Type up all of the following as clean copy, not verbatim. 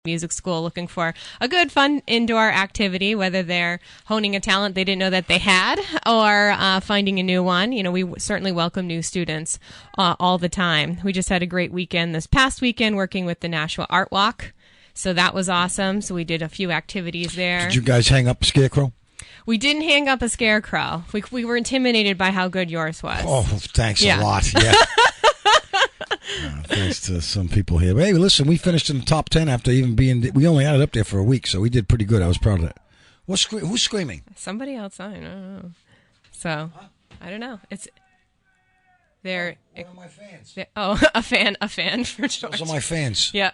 music school looking for a good, fun indoor activity, whether they're honing a talent they didn't know that they had or finding a new one. You know, we certainly welcome new students all the time. We just had a great weekend this past weekend working with the Nashua Art Walk. So that was awesome. So we did a few activities there. Did you guys hang up a scarecrow? We didn't hang up a scarecrow. We were intimidated by how good yours was. Oh, thanks a lot. Yeah. Thanks to some people here. But hey, listen, we finished in the top 10 after even being... We only had it up there for a week, so we did pretty good. I was proud of it. Who's screaming? Somebody outside. I don't know. So, I don't know. It's... They're... One of my fans. A fan for George. Those are my fans. Yeah.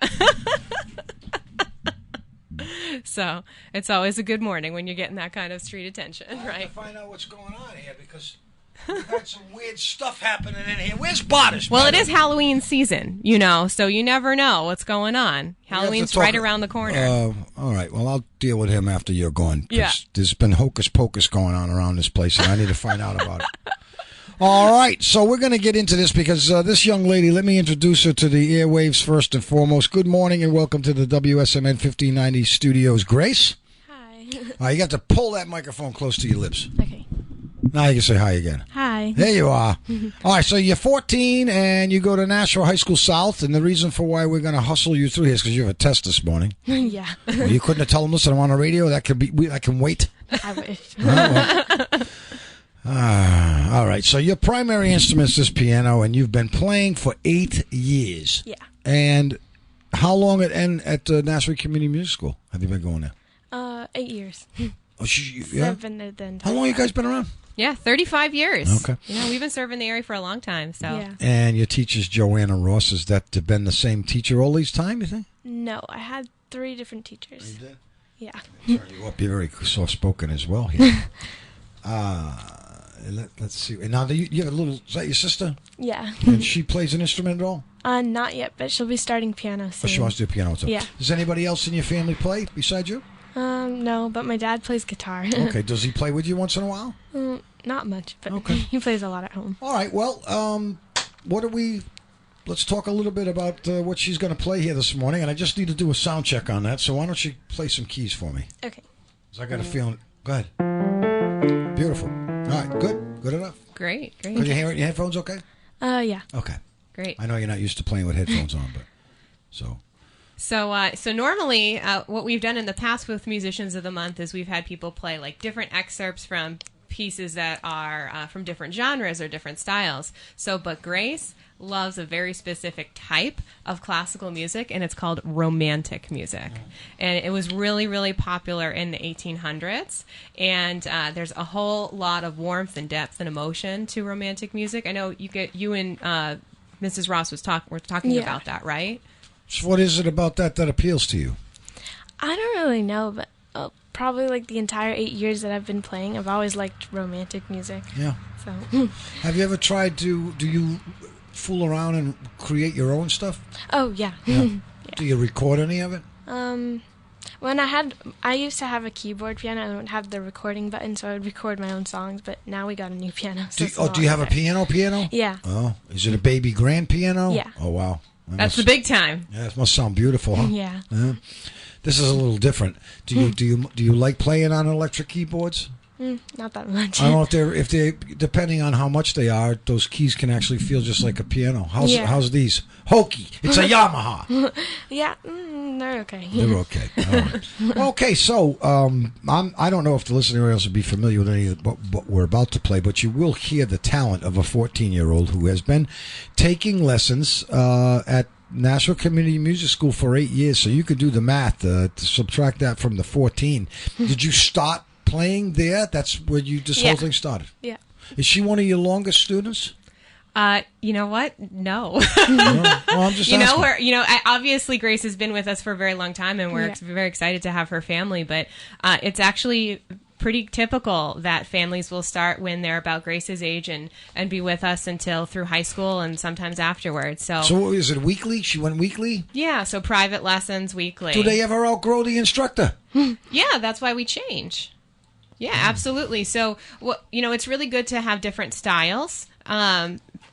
So, it's always a good morning when you're getting that kind of street attention, right? I have to find out what's going on here because... We've had some weird stuff happening in here. Where's Bodish? Well, it is Halloween season, you know, so you never know what's going on. Halloween's right around the corner. All right. Well, I'll deal with him after you're gone. Yeah. There's been hocus pocus going on around this place, and I need to find out about it. All right. So we're going to get into this because this young lady, let me introduce her to the airwaves first and foremost. Good morning and welcome to the WSMN 1590 studios. Grace? Hi. You got to pull that microphone close to your lips. Okay. Now you can say hi again. Hi. There you are. All right, so you're 14 and you go to Nashua High School South, and the reason for why we're going to hustle you through here is because you have a test this morning. Yeah. Well, you couldn't have told them, listen, I'm on the radio. I can wait. I wish. All right, so your primary instrument is this piano, and you've been playing for 8 years. Yeah. And how long at Nashua Community Music School have you been going there? 8 years. Oh, yeah? 7 and then 10. How long you guys been around? Yeah, 35 years. Okay. You know, we've been serving the area for a long time, so. Yeah. And your teacher's Joanna Ross. Has that been the same teacher all these time, you think? No, I had 3 different teachers. You did? Yeah. Turn you up. You're very soft-spoken as well here. Let's see. And now you have a little... Is that your sister? Yeah. And she plays an instrument at all? Not yet, but she'll be starting piano soon. Oh, she wants to do piano too. Yeah. Does anybody else in your family play besides you? No, but my dad plays guitar. Okay. Does he play with you once in a while? Not much, but Okay. he plays a lot at home. All right. Well, let's talk a little bit about what she's going to play here this morning, and I just need to do a sound check on that. So why don't you play some keys for me? Okay. 'Cause I got a feeling. Go ahead. Beautiful. All right. Good. Good enough. Great. Can you hear it in your headphones okay? Yeah. Okay. Great. I know you're not used to playing with headphones on, but so... So normally, what we've done in the past with Musicians of the Month is we've had people play like different excerpts from pieces that are from different genres or different styles. But Grace loves a very specific type of classical music, and it's called romantic music. And it was really, really popular in the 1800s. And there's a whole lot of warmth and depth and emotion to romantic music. I know you and Mrs. Ross were talking about that, right? So what is it about that appeals to you? I don't really know, but probably like the entire 8 years that I've been playing, I've always liked romantic music. Yeah. So. Have you ever tried do you fool around and create your own stuff? Oh, yeah. Yeah. Do you record any of it? I used to have a keyboard piano. I don't have the recording button, so I would record my own songs, but now we got a new piano. So do you have a piano? Yeah. Oh, is it a baby grand piano? Yeah. Oh, wow. That's the big time. Yeah, it must sound beautiful, huh? Yeah. This is a little different. Do you like playing on electric keyboards? Not that much. I don't know if they depending on how much they are, those keys can actually feel just like a piano. How's these? Hokey. It's a Yamaha. Yeah, they're okay. They're okay. All right. Okay, so I don't know if the listener else would be familiar with any of what we're about to play, but you will hear the talent of a 14-year-old who has been taking lessons at Nashua Community Music School for 8 years. So you could do the math to subtract that from the 14. Did you start playing there? That's where this whole thing started? Yeah. Is she one of your longest students? You know what? No. Well, I'm just asking. Obviously Grace has been with us for a very long time, and we're very excited to have her family, but it's actually pretty typical that families will start when they're about Grace's age and be with us until through high school and sometimes afterwards. So is it weekly? She went weekly? Yeah, so private lessons weekly. Do they ever outgrow the instructor? Yeah, that's why we change. Yeah, absolutely. So, it's really good to have different styles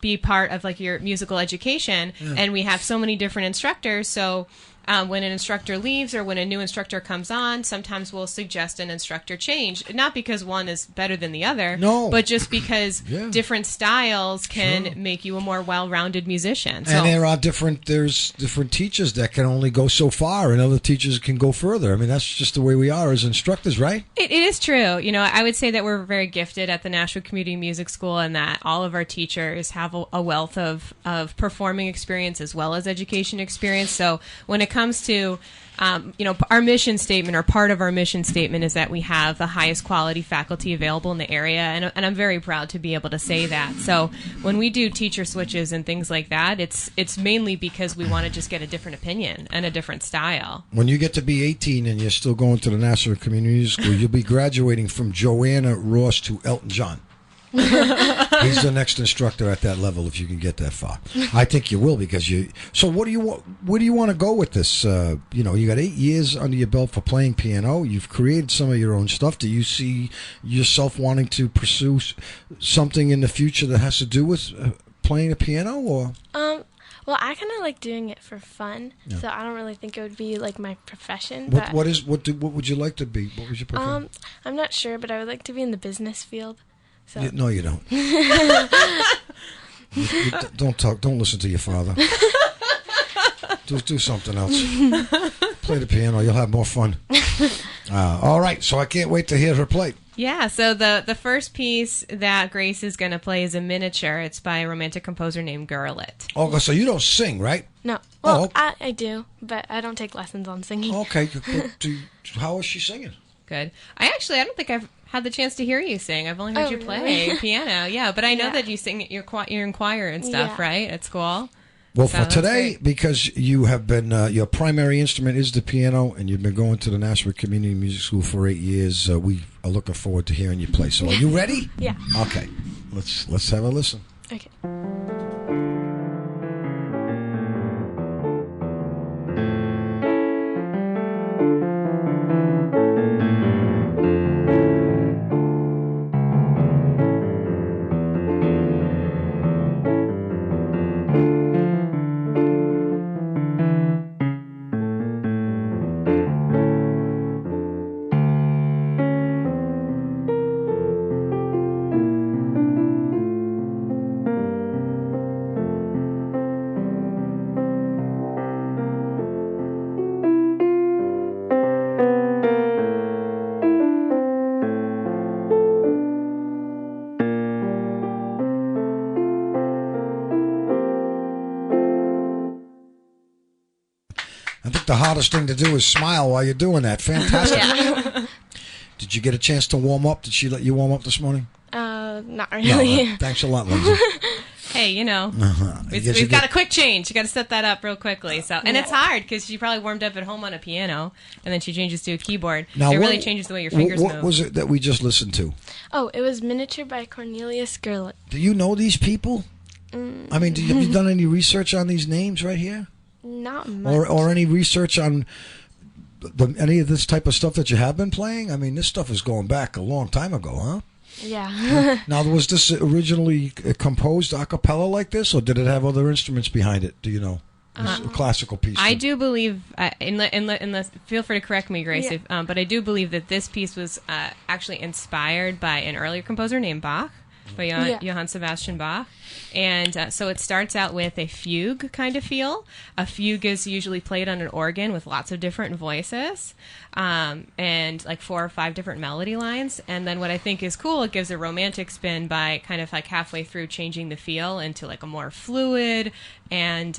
be part of like your musical education, and we have so many different instructors. So when an instructor leaves or when a new instructor comes on, sometimes we'll suggest an instructor change. Not because one is better than the other, but just because different styles can make you a more well-rounded musician. So, and there's different teachers that can only go so far, and other teachers can go further. I mean, that's just the way we are as instructors, right? It is true. You know, I would say that we're very gifted at the Nashua Community Music School, and that all of our teachers have a wealth of performing experience as well as education experience. So when it comes to, our mission statement, or part of our mission statement, is that we have the highest quality faculty available in the area, and I'm very proud to be able to say that. So when we do teacher switches and things like that, it's mainly because we want to just get a different opinion and a different style. When you get to be 18 and you're still going to the National Community Music School, you'll be graduating from Joanna Ross to Elton John. He's the next instructor at that level, if you can get that far. I think you will, because you. So where do you want to go with this? You got 8 years under your belt for playing piano. You've created some of your own stuff. Do you see yourself wanting to pursue something in the future that has to do with playing the piano, or? Well, I kind of like doing it for fun, so I don't really think it would be like my profession. What would you like to be? What was your profession? I'm not sure, but I would like to be in the business field. So. No, you don't. Don't listen to your father. Do something else. Play the piano. You'll have more fun. All right. So I can't wait to hear her play. Yeah. So the first piece that Grace is going to play is a miniature. It's by a romantic composer named Gurlitt. Oh, so you don't sing, right? No. Well, I do, but I don't take lessons on singing. Okay. How is she singing? Good. I don't think I've had the chance to hear you sing. I've only heard you play piano. Yeah, but I know that you sing you're in choir and stuff, right, at school. Well, for today, because you have been your primary instrument is the piano, and you've been going to the Nashua Community Music School for 8 years, we are looking forward to hearing you play. So, are you ready? Yeah. Okay. Let's have a listen. Okay. The hardest thing to do is smile while you're doing that. Fantastic. Yeah. Did you get a chance to warm up? Did she let you warm up this morning? Not really. No, thanks a lot, Lindsay. Hey, we've got a quick change. You got to set that up real quickly. So, and it's hard because she probably warmed up at home on a piano, and then she changes to a keyboard. Now, it really changes the way your fingers move. What was it that we just listened to? Oh, it was Miniature by Cornelius Gurlitt. Do you know these people? I mean, have you done any research on these names right here? Not much. Or any research on any of this type of stuff that you have been playing? I mean, this stuff is going back a long time ago, huh? Yeah. Now, was this originally composed a cappella like this, or did it have other instruments behind it? Do you know? A classical piece. I do believe, feel free to correct me, Grace, but I do believe that this piece was actually inspired by an earlier composer named Bach, by Johann Sebastian Bach. And so it starts out with a fugue kind of feel. A fugue is usually played on an organ with lots of different voices and like 4 or 5 different melody lines. And then what I think is cool, it gives a romantic spin by kind of like halfway through changing the feel into like a more fluid and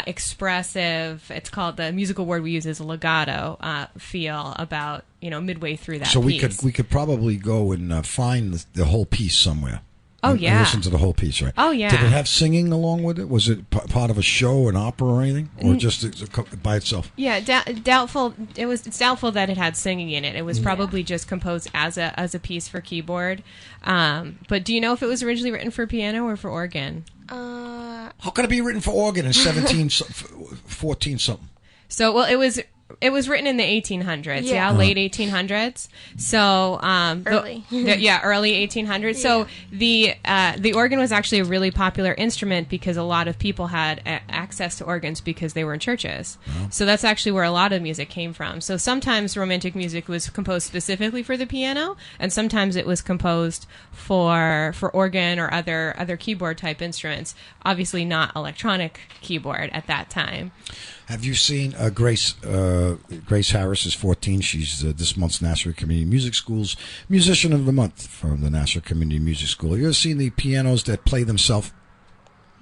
expressive. It's called, the musical word we use is legato feel about midway through that. So piece. we could probably go and find the whole piece somewhere. Oh, and listen to the whole piece, right? Oh, yeah. Did it have singing along with it? Was it part of a show, an opera, or anything, or just by itself? Yeah, doubtful. It's doubtful that it had singing in it. It was probably just composed as a piece for keyboard. But do you know if it was originally written for piano or for organ? How could it be written for organ in 14 something? So, well, it was it was written in the 1800s. Yeah. Late 1800s. So Early. Early 1800s. So the organ was actually a really popular instrument because a lot of people had access to organs because they were in churches. So that's actually where a lot of music came from. So sometimes romantic music was composed specifically for the piano, and sometimes it was composed for organ or other keyboard type instruments. Obviously not electronic keyboard at that time. Have you seen Grace? Grace Harris is 14. She's this month's Nashua Community Music School's Musician of the Month from the Nashua Community Music School. Have you ever seen the pianos that play themselves?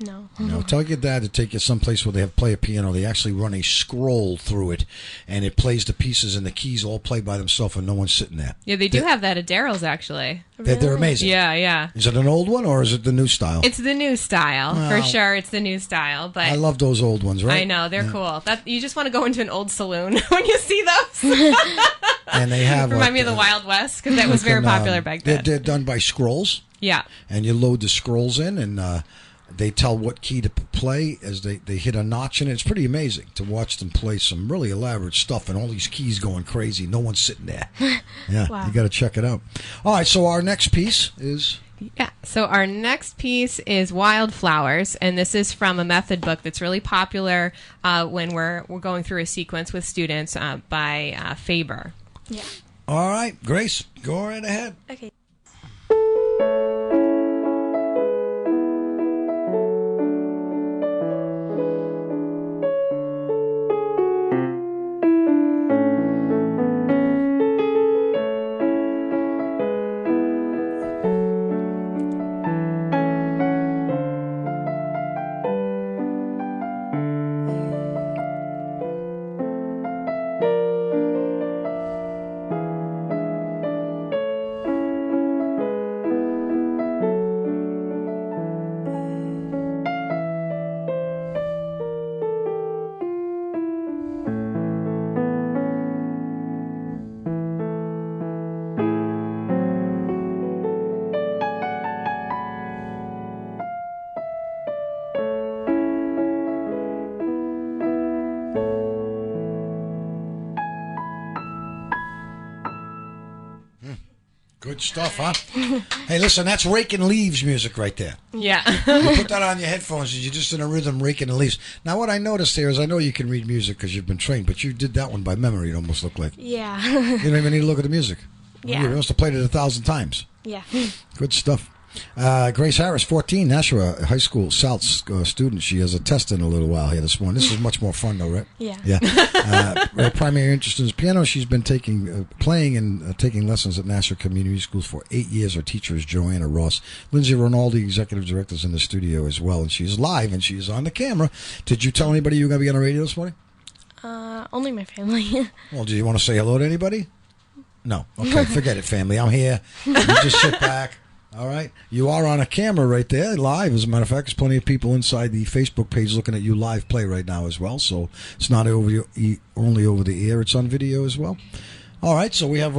No. No, tell your dad to take you someplace where they play a piano. They actually run a scroll through it, and it plays the pieces, and the keys all play by themselves, and no one's sitting there. Yeah, they do have that at Daryl's, actually. They're amazing. Yeah. Is it an old one, or is it the new style? It's the new style, for sure. It's the new style, but I love those old ones, right? I know, they're cool. You just want to go into an old saloon when you see those. And they have Remind me of the Wild West, because that was very popular back then. They're done by scrolls. Yeah. And you load the scrolls in, and they tell what key to play as they hit a notch in it. It's pretty amazing to watch them play some really elaborate stuff, and all these keys going crazy. No one's sitting there. Yeah, Wow. You got to check it out. All right, so our next piece is... Yeah, so our next piece is Wildflowers, and this is from a method book that's really popular when we're going through a sequence with students by Faber. Yeah. All right, Grace, go right ahead. Okay. Good stuff, huh? Hey, listen, that's raking leaves music right there. Yeah. You put that on your headphones and you're just in a rhythm raking the leaves. Now, what I noticed here is I know you can read music because you've been trained, but you did that one by memory, it almost looked like. Yeah. You don't even need to look at the music. Yeah. You must have played it 1,000 times. Yeah. Good stuff. Grace Harris, 14, Nashua High School South student. She has a test in a little while here this morning. This is much more fun, though, right? Yeah. Yeah. Her primary interest is piano. She's been playing and taking lessons at Nashua Community Schools for 8 years. Her teacher is Joanna Ross. Lindsay Rinaldi, executive director, is in the studio as well, and she's live and she's on the camera. Did you tell anybody you were going to be on the radio this morning? Only my family. Well, do you want to say hello to anybody? No. Okay, forget it, family. I'm here. You just sit back. All right. You are on a camera right there, live. As a matter of fact, there's plenty of people inside the Facebook page looking at you live play right now as well. So it's not only over the air, it's on video as well. All right. So we've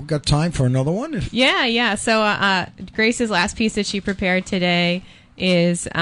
got time for another one. Yeah. So Grace's last piece that she prepared today is it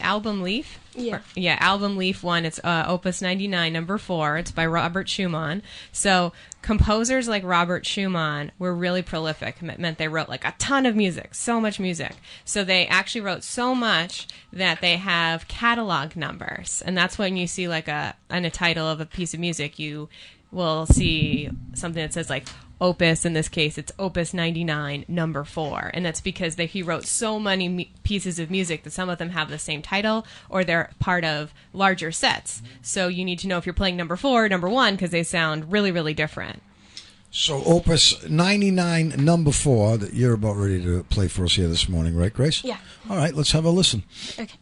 Album Leaf? Yeah. Album Leaf 1. It's Opus 99, number 4. It's by Robert Schumann. So composers like Robert Schumann were really prolific. It meant they wrote like a ton of music, so much music. So they actually wrote so much that they have catalog numbers. And that's when you see like in a title of a piece of music, you will see something that says like Opus, in this case, it's Opus 99, number 4. And that's because he wrote so many pieces of music that some of them have the same title or they're part of larger sets. So you need to know if you're playing number 4 number 1 because they sound really, really different. So Opus 99, number 4, that you're about ready to play for us here this morning, right, Grace? Yeah. All right, let's have a listen. Okay.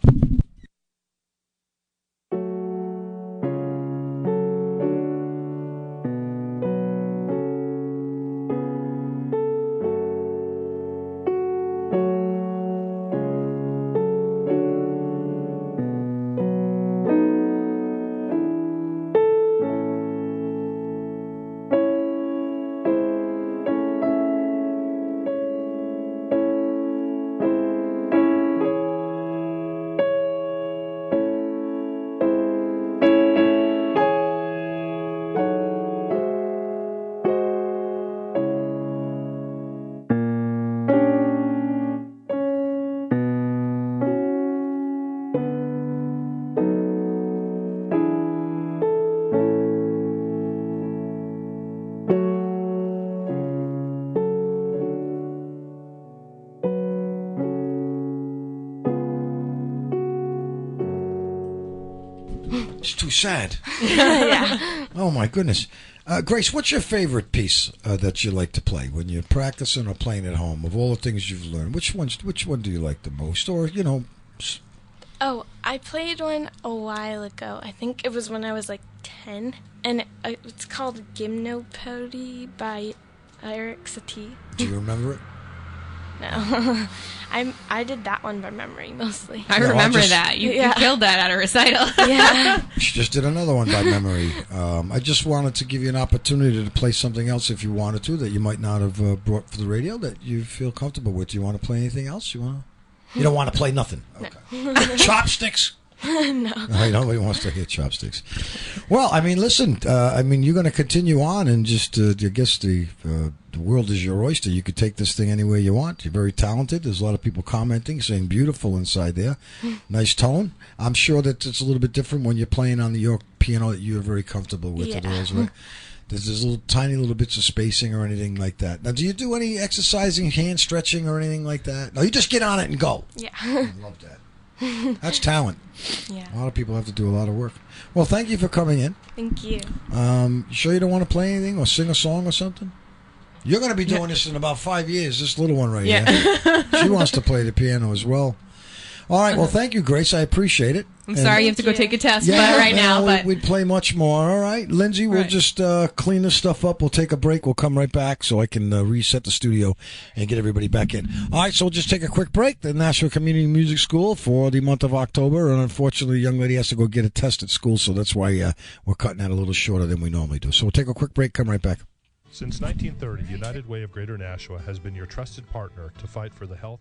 It's too sad. Yeah. Oh, my goodness. Grace, what's your favorite piece that you like to play when you're practicing or playing at home? Of all the things you've learned, which one do you like the most? Or, Oh, I played one a while ago. I think it was when I was like 10, and it's called Gymnopody by Eric Satie. Do you remember it? No. I did that one by memory mostly. I remember that. You killed that at a recital. Yeah. She just did another one by memory. I just wanted to give you an opportunity to play something else if you wanted to that you might not have brought for the radio that you feel comfortable with. Do you want to play anything else? You don't want to play nothing? Okay. No. Chopsticks? No. Nobody wants to hear chopsticks. Well, I mean, listen, you're going to continue on and just, I guess the world is your oyster. You could take this thing anywhere you want. You're very talented. There's a lot of people commenting, saying beautiful inside there. Nice tone. I'm sure that it's a little bit different when you're playing on the York piano that you're very comfortable with. Yeah. It is, right? There's little tiny little bits of spacing or anything like that. Now, do you do any exercising, hand stretching or anything like that? No, you just get on it and go. Yeah. I love that. That's talent. Yeah. A lot of people have to do a lot of work. Well, thank you for coming in. Thank you. You sure you don't want to play anything or sing a song or something? You're going to be doing this in about 5 years, this little one right here. She wants to play the piano as well. All right, well, thank you, Grace. I appreciate it. I'm sorry you have to go take a test now. We'd play much more. All right, Lindsay, we'll just clean this stuff up. We'll take a break. We'll come right back so I can reset the studio and get everybody back in. All right, so we'll just take a quick break. The Nashua Community Music School for the month of October. And unfortunately, the young lady has to go get a test at school, so that's why we're cutting that a little shorter than we normally do. So we'll take a quick break, come right back. Since 1930, United Way of Greater Nashua has been your trusted partner to fight for the health